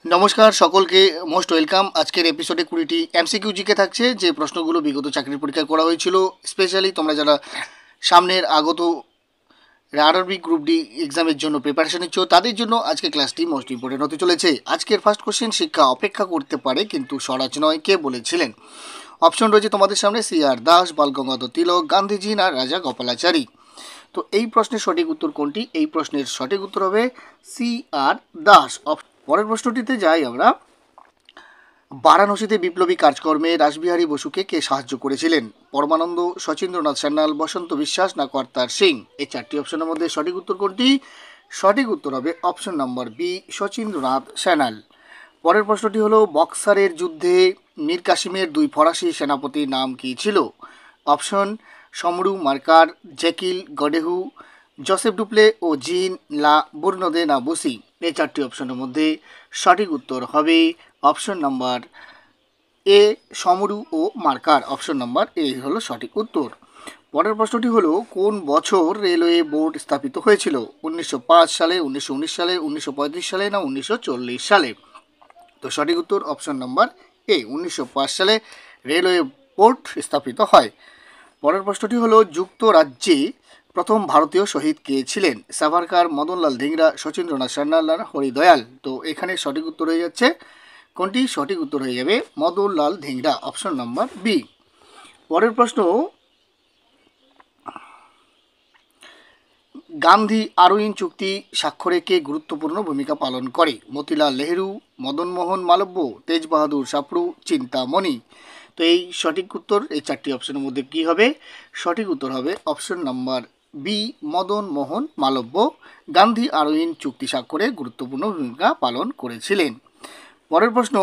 নমস্কার সকলকে, most welcome. আজকের এপিসোডে 20টি এমসিকিউ জিকে থাকছে, যে প্রশ্নগুলো বিগত চাকরির পরীক্ষায় করা হয়েছিল। স্পেশালি তোমরা যারা সামনের আগত আরআরবি গ্রুপ ডি এক্সামের জন্য প্রিপারেশন নিচ্ছ, তাদের জন্য আজকে ক্লাসটি মোস্ট ইম্পর্টেন্ট হতে চলেছে। আজকের ফার্স্ট কোশ্চেন, শিক্ষা অপেক্ষা করতে পারে কিন্তু স্বরাজ নয়, কে বলেছিলেন? অপশন রয়েছে তোমাদের সামনে: সি.আর. দাস, বালগঙ্গাধর তিলক, গান্ধীজি না রাজা গোপালাচারী। তো এই প্রশ্নের সঠিক উত্তর কোনটি? এই প্রশ্নের সঠিক উত্তর হবে সি.আর. দাস। পরের প্রশ্নটিতে যাই আমরা। বারাণসীতে বিপ্লবী কাজকর্মে রাসবিহারী বসুকে কে সাহায্য করেছিলেন? পরমানন্দ, শচীন্দ্রনাথ সান্যাল, বসন্ত বিশ্বাস না কর্তার সিং। এই চারটি অপশনের মধ্যে সঠিক উত্তর কোনটি? সঠিক উত্তর হবে option number B, Sachindranath Sanyal. পরের প্রশ্নটি হলো, বক্সারের যুদ্ধে মীর কাসিমের দুই ফরাসি সেনাপতির নাম কী ছিল? অপশন: সমরু মার্কার, জেকিল গডেহু, জোসেফ ডুপ্লে ও জিন লা বুর্নদে না বুসি। এই চারটি অপশনের মধ্যে সঠিক উত্তর হবে অপশন নাম্বার এ, সমরু ও মার্কার। অপশন নাম্বার এ হলো সঠিক উত্তর। পরের প্রশ্নটি হলো, কোন বছর রেলওয়ে বোর্ড স্থাপিত হয়েছিল? 1905 সালে, 1919 সালে, 1935 সালে না 1940 সালে? তো সঠিক উত্তর অপশন নাম্বার এ, 1905 সালে রেলওয়ে বোর্ড স্থাপিত হয়। পরের প্রশ্নটি হলো, যুক্তরাজ্যে প্রথম ভারতীয় শহীদ কে ছিলেন? সাভারকার, মদনলাল ধিংরা, শচীন্দ্রনাথ সান্যাল, হরিদয়াল। তো এখানে সঠিক উত্তর হয়ে যাচ্ছে কোনটি? সঠিক উত্তর হয়ে যাবে Madanlal Dhingra, option number B. পরের প্রশ্ন, গান্ধী আরউইন চুক্তি স্বাক্ষরে কে গুরুত্বপূর্ণ ভূমিকা পালন করে? মতিলাল নেহেরু, মদনমোহন মালব্য, তেজ বাহাদুর সাপড়ু, চিন্তামণি। তো এই সঠিক উত্তর এই চারটি অপশনের মধ্যে কী হবে? সঠিক উত্তর হবে option number B, Madan Mohan Malviya Gandhi Irwin চুক্তি স্বাক্ষরে গুরুত্বপূর্ণ ভূমিকা পালন করেছিলেন। পরের প্রশ্ন,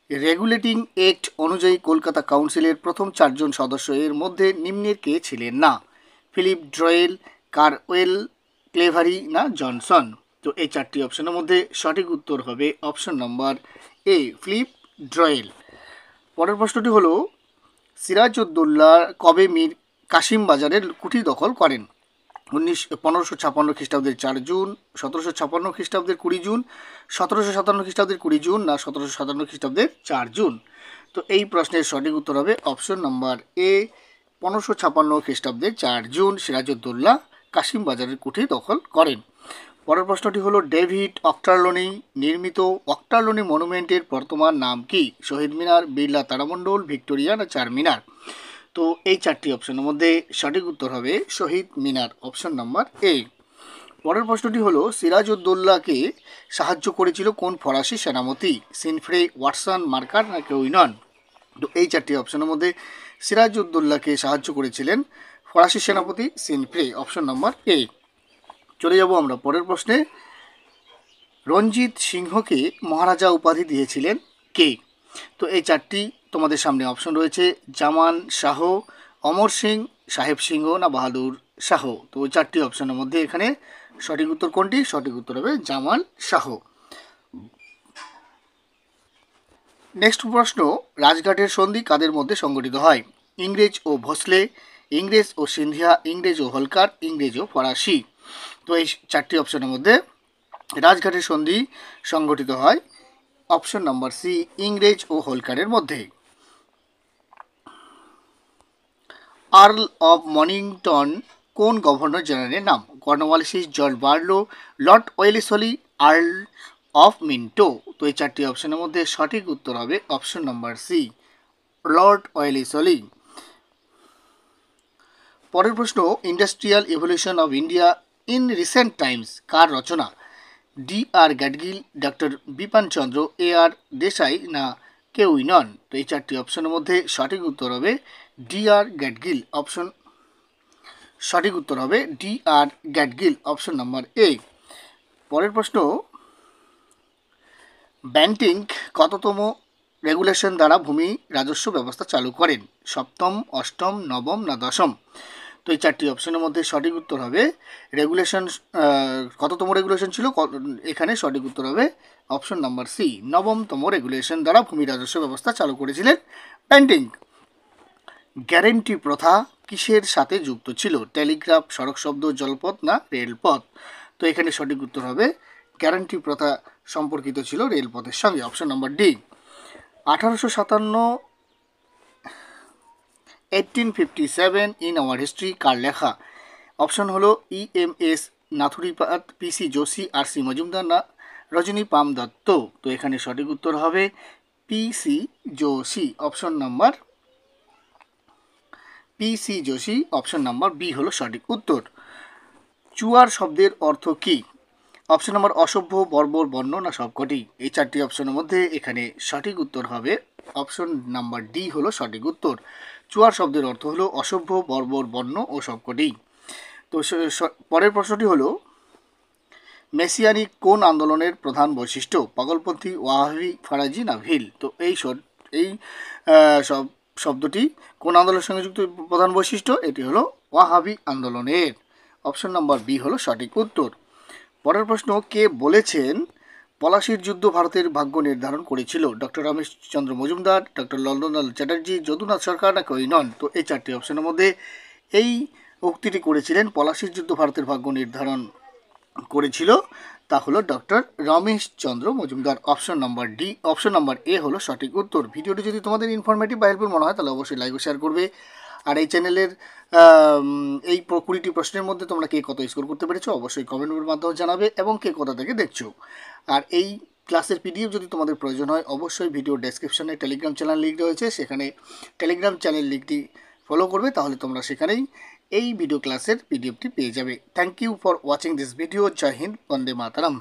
রেগুলেটিং অ্যাক্ট অনুযায়ী কলকাতা কাউন্সিলের প্রথম চারজন সদস্য এর মধ্যে নিম্নের কে ছিলেন না? ফিলিপ ড্রয়েল, কারওয়েল, ক্লেভারি না জনসন। তো এই চারটি অপশনের মধ্যে সঠিক উত্তর হবে অপশন নাম্বার এ, ফিলিপ ড্রয়েল। পরের প্রশ্নটি হলো, সিরাজউদ্দৌলা কবে মীর কাসিম বাজারের কুঠি দখল করেন? 1556 খ্রিস্টাব্দের 4 জুন, 1756 খ্রিস্টাব্দের 20 জুন, 1757 খ্রিস্টাব্দের 20 জুন না 1757 খ্রিস্টাব্দের 4 জুন। তো এই প্রশ্নের সঠিক উত্তর হবে অপশন নাম্বার এ, 1556 খ্রিস্টাব্দের 4 জুন সিরাজউদ্দৌলা কাসিম বাজারের কুঠি দখল করেন। পরের প্রশ্নটি হলো, ডেভিড অক্টারলোনি নির্মিত অক্টারলোনি মনুমেন্টের বর্তমান নাম কি? শহীদ মিনার, বিড়লা তারামণ্ডল, ভিক্টোরিয়া না চারমিনার। তো এই চারটি অপশনের মধ্যে সঠিক উত্তর হবে শহীদ মিনার, অপশন নাম্বার এ। পরের প্রশ্নটি হলো, সিরাজউদ্দৌলাকে সাহায্য করেছিল কোন ফরাসি সেনাপতি? সিনফ্রে, ওয়াটসন, মার্কার না কেউই নন। তো এই চারটি অপশনের মধ্যে সিরাজউদ্দৌলাকে সাহায্য করেছিলেন ফরাসি সেনাপতি সিনফ্রে, অপশন নাম্বার এ। চলে যাব আমরা পরের প্রশ্নে। রঞ্জিত সিংহকে মহারাজা উপাধি দিয়েছিলেন কে? তো এই চারটি তোমাদের সামনে অপশন রয়েছে: জামান শাহ, অমর সিং, সাহেব সিংহ না বাহাদুর শাহ। তো ওই চারটি অপশনের মধ্যে এখানে সঠিক উত্তর কোনটি? সঠিক উত্তর হবে জামান শাহ। নেক্সট প্রশ্ন, রাজঘাটের সন্ধি কাদের মধ্যে সংগঠিত হয়? ইংরেজ ও ভোসলে, ইংরেজ ও সিন্ধিয়া, ইংরেজ ও হোলকার, ইংরেজ ও ফরাসি। তো এই চারটি অপশনের মধ্যে রাজঘাটের সন্ধি সংগঠিত হয় অপশন নাম্বার সি, ইংরেজ ও হোলকারের মধ্যে। আর্ল অফ মনিংটন কোন গভর্নর জেনারেলের নাম? Cornwallis, George Barlow, Lord Wellesley, Earl of Minto. তো এই চারটি অপশনের মধ্যে সঠিক উত্তর হবে option number C, Lord Wellesley. পরের প্রশ্ন, industrial evolution of India in recent times কার রচনা? D R. Gadgil, doctor Bipin Chandra, A R. Desai না কেউই নন। তো এই চারটি অপশনের মধ্যে সঠিক উত্তর হবে ডি.আর. গ্যাডগিল, অপশন সঠিক উত্তর হবে ডি.আর. গ্যাডগিল, অপশন নাম্বার এ। পরের প্রশ্ন, ব্যান্টিং কততম রেগুলেশন দ্বারা ভূমি রাজস্ব ব্যবস্থা চালু করেন? সপ্তম, অষ্টম, নবম না দশম? তো এই চারটি অপশনের মধ্যে সঠিক উত্তর হবে রেগুলেশন কততম রেগুলেশন ছিল? এখানে সঠিক উত্তর হবে অপশন নাম্বার সি, নবমতম রেগুলেশন দ্বারা ভূমি রাজস্ব ব্যবস্থা চালু করেছিলেন ব্যান্টিং। গ্যারেন্টি প্রথা কিসের সাথে যুক্ত ছিল? টেলিগ্রাফ, সড়ক শব্দ, জলপথ না রেলপথ? তো এখানে সঠিক উত্তর হবে গ্যারান্টি প্রথা সম্পর্কিত ছিল রেলপথের সঙ্গে? Option number D. 1857 1857 in our history কার লেখা? অপশন হলো EMS নাথুরিপাত, PC Joshi, RC Majumdar না রজনী পাম দত্ত। তো এখানে সঠিক উত্তর হবে PC যোশী। অপশন নাম্বার PC যোশী, অপশন নাম্বার বি হলো সঠিক উত্তর। চুয়ার শব্দের অর্থ কী? অপশন নম্বর অসভ্য, বর্বর, বন্য না সবকটি। এই চারটি অপশনের মধ্যে এখানে সঠিক উত্তর হবে অপশন নাম্বার ডি হলো সঠিক উত্তর। চুয়ার শব্দের অর্থ হলো অসভ্য, বর্বর, বন্য ও সবকটি। তো পরের প্রশ্নটি হলো মেসিয়ানিক কোন আন্দোলনের প্রধান বৈশিষ্ট্য? পাগলপন্থী, ওয়াহাবি, ফারাজি না ভিল? তো এই শব্দটি কোন আন্দোলনের সঙ্গে যুক্ত প্রধান বৈশিষ্ট্য? এটি হলো ওয়াহাবি আন্দোলনের। অপশন নাম্বার বি হলো সঠিক উত্তর। পরের প্রশ্ন, কে বলেছেন পলাশির যুদ্ধ ভারতের ভাগ্য নির্ধারণ করেছিল? ডক্টর রমেশচন্দ্র মজুমদার, ডক্টর ললনলাল চ্যাটার্জি, যদুনাথ সরকার না কেউই নন? তো এই চারটি অপশনের মধ্যে এই উক্তিটি করেছিলেন পলাশির যুদ্ধ ভারতের ভাগ্য নির্ধারণ করেছিল তা হলো doctor Rameshchandra Majumdar. Option number D, option number A হলো সঠিক উত্তর। ভিডিওটি যদি তোমাদের ইনফরমেটিভ বা হেল্পফুল মনে হয় তাহলে অবশ্যই লাইক ও শেয়ার করবে। আর এই চ্যানেলের এই 20টি প্রশ্নের মধ্যে তোমরা কে কত স্কোর করতে পেরেছো অবশ্যই কমেন্টের মাধ্যমে জানাবে এবং কে কোথা থেকে দেখছো। আর এই ক্লাসের PDF যদি তোমাদের প্রয়োজন হয় অবশ্যই ভিডিও ডেসক্রিপশনে টেলিগ্রাম চ্যানেল লিঙ্ক রয়েছে, সেখানে টেলিগ্রাম চ্যানেল লিঙ্কটি ফলো করবে, তাহলে তোমরা সেখানেই এই ভিডিও ক্লাসের PDFটি পেয়ে যাবে। Thank you for watching this video. জয় হিন্দ, বন্দে মাতরম।